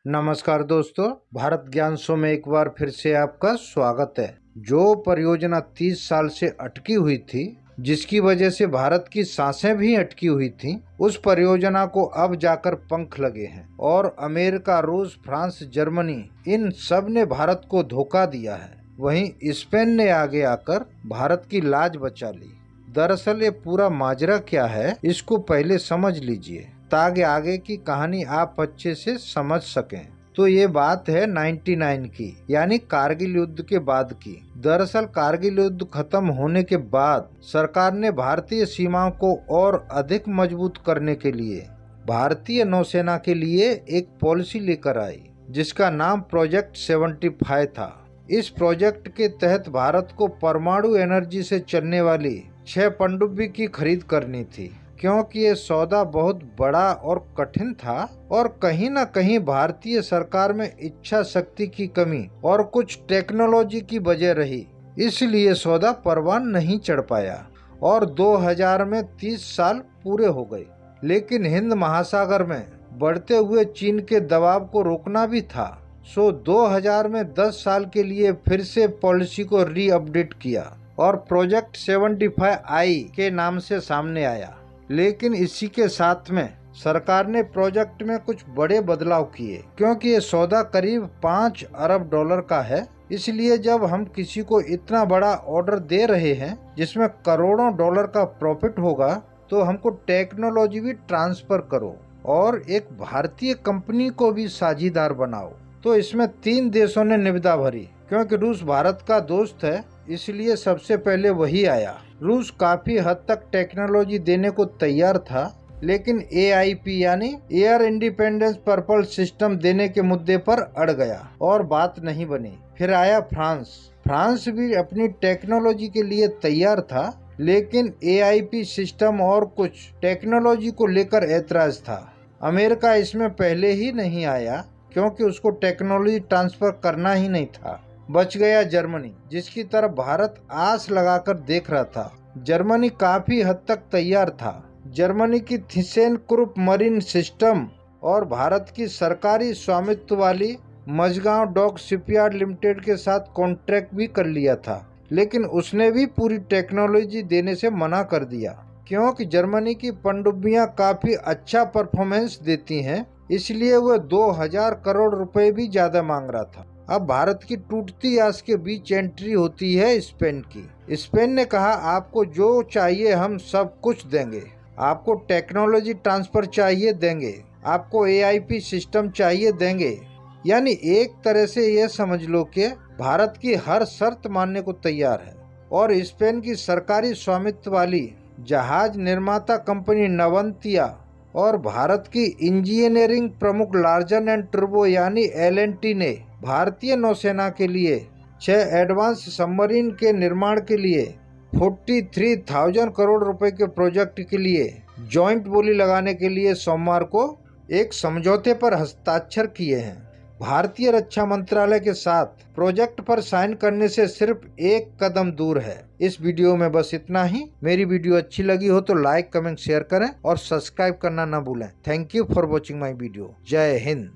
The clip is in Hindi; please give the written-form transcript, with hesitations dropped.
नमस्कार दोस्तों, भारत ज्ञान शो में एक बार फिर से आपका स्वागत है। जो परियोजना 30 साल से अटकी हुई थी, जिसकी वजह से भारत की सांसें भी अटकी हुई थीं, उस परियोजना को अब जाकर पंख लगे हैं और अमेरिका, रूस, फ्रांस, जर्मनी इन सब ने भारत को धोखा दिया है। वहीं स्पेन ने आगे आकर भारत की लाज बचा ली। दरअसल ये पूरा माजरा क्या है, इसको पहले समझ लीजिए ताकि आगे की कहानी आप अच्छे से समझ सकें। तो ये बात है 99 की, यानी कारगिल युद्ध के बाद की। दरअसल कारगिल युद्ध खत्म होने के बाद सरकार ने भारतीय सीमाओं को और अधिक मजबूत करने के लिए भारतीय नौसेना के लिए एक पॉलिसी लेकर आई, जिसका नाम प्रोजेक्ट 75 था। इस प्रोजेक्ट के तहत भारत को परमाणु एनर्जी से चलने वाली 6 पनडुब्बी की खरीद करनी थी, क्योंकि ये सौदा बहुत बड़ा और कठिन था और कहीं न कहीं भारतीय सरकार में इच्छा शक्ति की कमी और कुछ टेक्नोलॉजी की वजह रही, इसलिए सौदा परवान नहीं चढ़ पाया और 2000 में 30 साल पूरे हो गए। लेकिन हिंद महासागर में बढ़ते हुए चीन के दबाव को रोकना भी था, सो 2000 में 10 साल के लिए फिर से पॉलिसी को रीअपडेट किया और प्रोजेक्ट 75I के नाम से सामने आया। लेकिन इसी के साथ में सरकार ने प्रोजेक्ट में कुछ बड़े बदलाव किए, क्योंकि ये सौदा करीब 5 अरब डॉलर का है। इसलिए जब हम किसी को इतना बड़ा ऑर्डर दे रहे हैं जिसमें करोड़ों डॉलर का प्रॉफिट होगा, तो हमको टेक्नोलॉजी भी ट्रांसफर करो और एक भारतीय कंपनी को भी साझीदार बनाओ। तो इसमें 3 देशों ने निविदा भरी, क्योंकि रूस भारत का दोस्त है, इसलिए सबसे पहले वही आया। रूस काफी हद तक टेक्नोलॉजी देने को तैयार था, लेकिन AIP यानी एयर इंडिपेंडेंस पर्पल सिस्टम देने के मुद्दे पर अड़ गया और बात नहीं बनी। फिर आया फ्रांस। फ्रांस भी अपनी टेक्नोलॉजी के लिए तैयार था, लेकिन AIP सिस्टम और कुछ टेक्नोलॉजी को लेकर ऐतराज था। अमेरिका इसमें पहले ही नहीं आया, क्योंकि उसको टेक्नोलॉजी ट्रांसफर करना ही नहीं था। बच गया जर्मनी, जिसकी तरफ भारत आस लगाकर देख रहा था। जर्मनी काफी हद तक तैयार था। जर्मनी की थिसेनक्रुप मरीन सिस्टम और भारत की सरकारी स्वामित्व वाली मझगांव डॉक शिपयार्ड लिमिटेड के साथ कॉन्ट्रैक्ट भी कर लिया था, लेकिन उसने भी पूरी टेक्नोलॉजी देने से मना कर दिया, क्योंकि जर्मनी की पनडुब्बियां काफी अच्छा परफॉर्मेंस देती हैं, इसलिए वह 2000 करोड़ रुपए भी ज्यादा मांग रहा था। अब भारत की टूटती आस के बीच एंट्री होती है स्पेन की। स्पेन ने कहा, आपको जो चाहिए हम सब कुछ देंगे, आपको टेक्नोलॉजी ट्रांसफर चाहिए देंगे, आपको AIP सिस्टम चाहिए देंगे। यानी एक तरह से यह समझ लो कि भारत की हर शर्त मानने को तैयार है। और स्पेन की सरकारी स्वामित्व वाली जहाज निर्माता कंपनी नवंतिया और भारत की इंजीनियरिंग प्रमुख लार्सन एंड टुर्बो यानी LNT ने भारतीय नौसेना के लिए 6 एडवांस सबमरीन के निर्माण के लिए 43,000 करोड़ रुपए के प्रोजेक्ट के लिए जॉइंट बोली लगाने के लिए सोमवार को एक समझौते पर हस्ताक्षर किए हैं। भारतीय रक्षा मंत्रालय के साथ प्रोजेक्ट पर साइन करने से सिर्फ एक कदम दूर है। इस वीडियो में बस इतना ही। मेरी वीडियो अच्छी लगी हो तो लाइक, कमेंट, शेयर करें और सब्सक्राइब करना ना भूलें। Thank you for watching my video. जय हिंद।